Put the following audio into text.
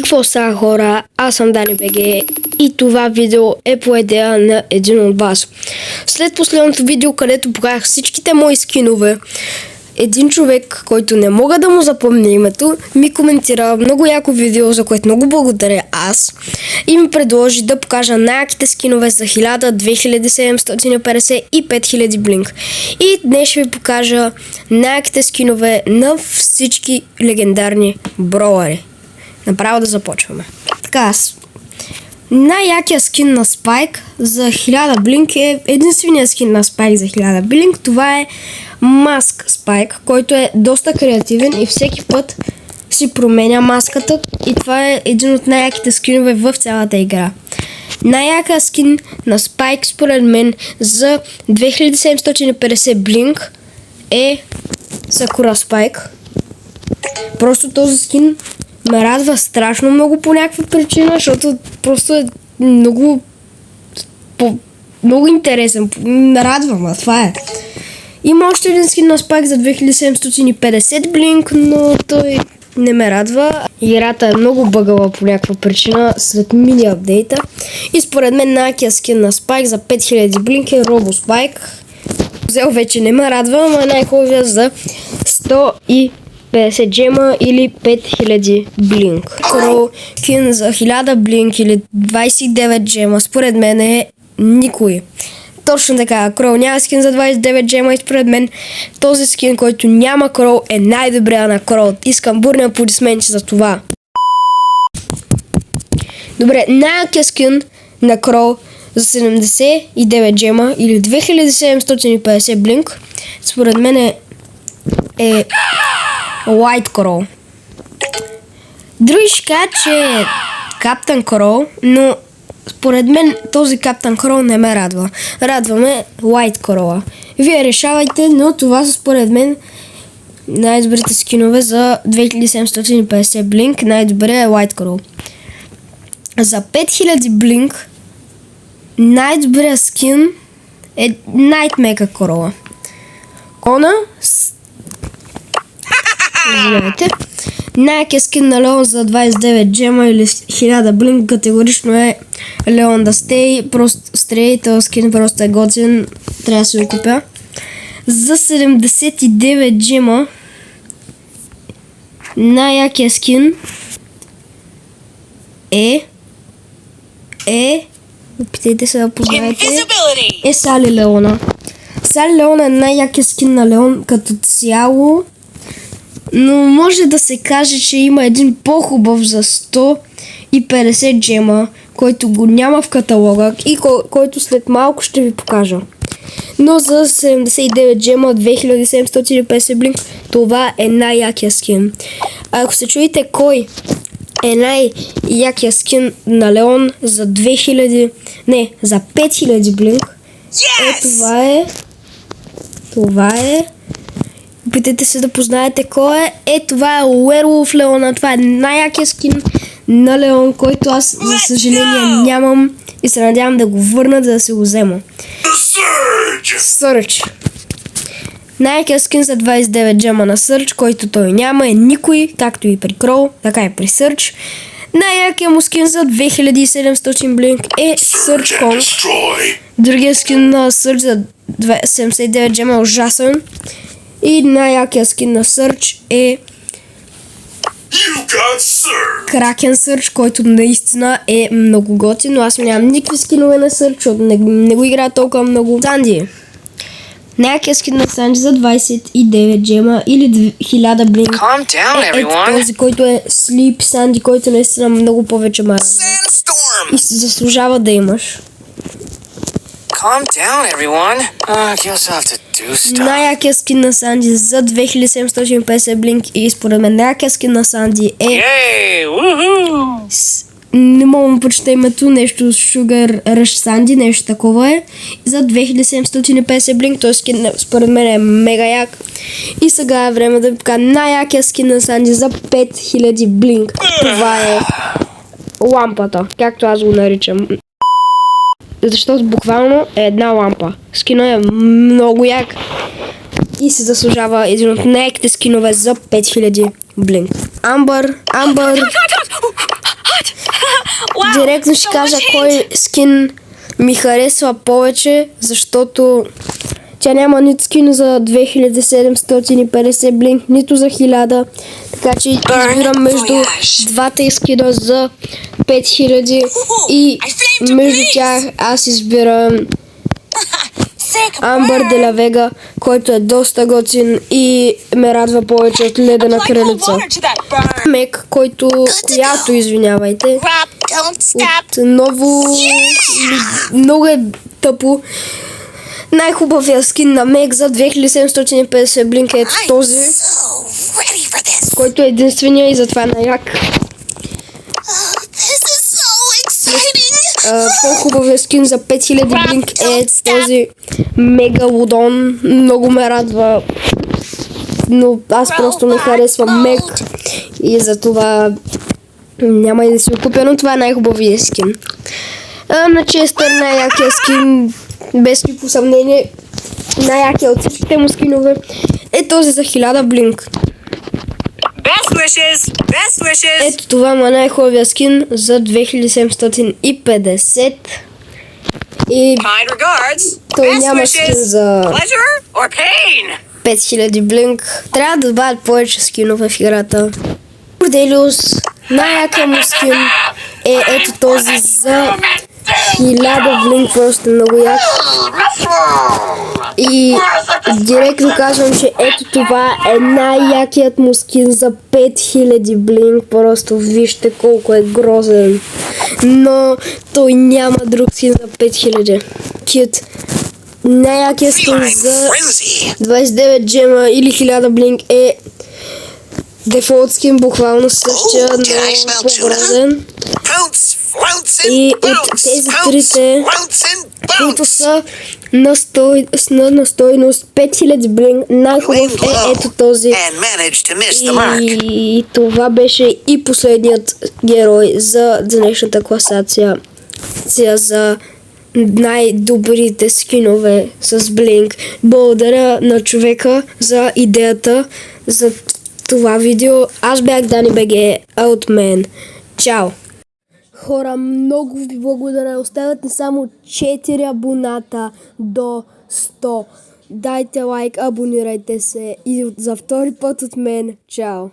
Какво става, хора? Аз съм Дани БГ и това видео е по идея на един от вас. След последното видео, където показах всичките мои скинове, един човек, който не мога да му запомня името, ми коментира много яко видео, за което много благодаря аз, и ми предложи да покажа най-яките скинове за 1000, 2750 и 5000 блинк. И днес ще ви покажа най-яките скинове на всички легендарни броуъри. Направо да започваме. Така, най-якия скин на Спайк за 1000 блинк е единственият скин на Спайк за 1000 блинк. Това е Маск Спайк, който е доста креативен и всеки път си променя маската и това е един от най-яките скинове в цялата игра. Най-якия скин на Спайк според мен за 2750 блинк е Сакура Спайк. Просто този скин ме радва страшно много по някаква причина, защото просто е много интересен. Радва, това е. Има още един скин на Спайк за 2750 блинк, но той не ме радва. Играта е много бъгава по някаква причина след мини апдейта. И според мен най-якия скин на Спайк за 5000 блинк е Робо Спайк. Взел вече не ме радва, но е най-хубавия за 150 джема или 5000 блинк. Кроу скин за 1000 блинк или 29 джема според мен е никой. Точно така, Кроу няма скин за 29 джема и според мен този скин, който няма Кроу, е най-добрия на Кроу. Искам бурни аплодисменти за това. Добре, най-якия скин на Кроу за 79 джема или 2750 блинк според мен е White Crow. Други ще кажат, че е Каптан Кроу, но според мен този Каптан Кроу не ме радва. Радваме White Crow. Вие решавайте, но това са според мен най-добрите скинове за 2750 блинк. Най-добре е White Crow. За 5000 блинк най-добрият скин е Nightmare Crow. Кона извинявайте. Най-якият скин на Леон за 29 джема или 1000 блинк категорично е Leon the Stay. Просто Stray, този скин просто е готин. Трябва да се го купя. За 79 джема най-якият скин опитайте се да познаете, е Сали Леона. Сали Леона е най-якият скин на Леон като цяло, но може да се каже, че има един по-хубав за 150 джема, който го няма в каталога и който след малко ще ви покажа. Но за 79 джема, 2750 блинк, това е най-якия скин. Ако се чуете кой е най-якия скин на Леон за 5000 блинк, това е опитайте се да познаете кой е. Това е Werewolf Leona. Това е най-якия скин на Леон, който аз за съжаление нямам и се надявам да го върна, да се го взема. Surge. Най-якият скин за 29 джема на Surge, който той няма, е никой, както и при Кроу, така и при Surge. Най-якият му скин за 2700 блинк е Surge Kong. Другия скин на Surge за 79 джема е ужасен. И най-якият скин на Surge е Кракен Surge, който наистина е много готин, но аз нямам никакви скинове на Surge, защото не го играя толкова много. Санди. Най-якият скин на Санди за 29 джема или 1000 блинк е този, който е Sleep Sandy, който наистина много повече ме радва и се заслужава да имаш. Calm down, everyone. Guess I'll have to do stuff. Най-якият скин на Санди за 2750 блинк и според мен най-якият скин на Санди е... Не мога да прочета името, нещо Sugar Rush Sandy, нещо такова е. За 2750 блинк, този скин според мен е мега як. И сега е време да ви покажа най-якият скин на Санди за 5000 блинк. Това е лампата, както аз го наричам. Защото буквално е една лампа. Скинът е много як и се заслужава един от най-яките скинове за 5000 блинк. Амбър. Директно ще кажа кой скин ми харесва повече, защото тя няма нито скин за 2750 блинк, нито за 1000. Така че избирам между двата скина за 5000 и между тях аз избирам Амбър де ла Вега, който е доста готин и ме радва повече от Ледена кралица. Мек, която извинявайте, отново много е тъпо. Най-хубавия скин на Мек за 2750 блинк е този, който е единствения и затова е най-як. По-хубавия скин за 5000 блинк е този Мегалодон. Много ме радва, но аз просто не харесвам Мек и затова няма и да си го купя, но това е най-хубавия скин. На Честър най-якия скин, без никакво съмнение, най-якия от всичките му скинове е този за 1000 блинк. Ето това е най-хубавия скин за 2750 и той няма скин за 5000 блинк. Трябва да добавят повече скинове в играта. Корделиус, най-якия му скин е ето този за 1000 блинк, просто много як. И директно казвам, че ето това е най-якият му скин за 5000 блинк. Просто вижте колко е грозен. Но той няма друг скин за 5000. Кют. Най-якият скин за 29 джема или 1000 блинк е дефолт скин, буквално същия, но по-грозен. И от тези трите, които са на стойност 5000 блинк, най-хубав е ето този. И това беше и последният герой за днешната класация за най-добрите скинове с блинк. Благодаря на човека за идеята за това видео. Аз бях Дани БГ, а от мен. Чао! Хора, много ви благодаря. Остават ни само 4 абоната до 100. Дайте лайк, абонирайте се и за втори път от мен. Чао!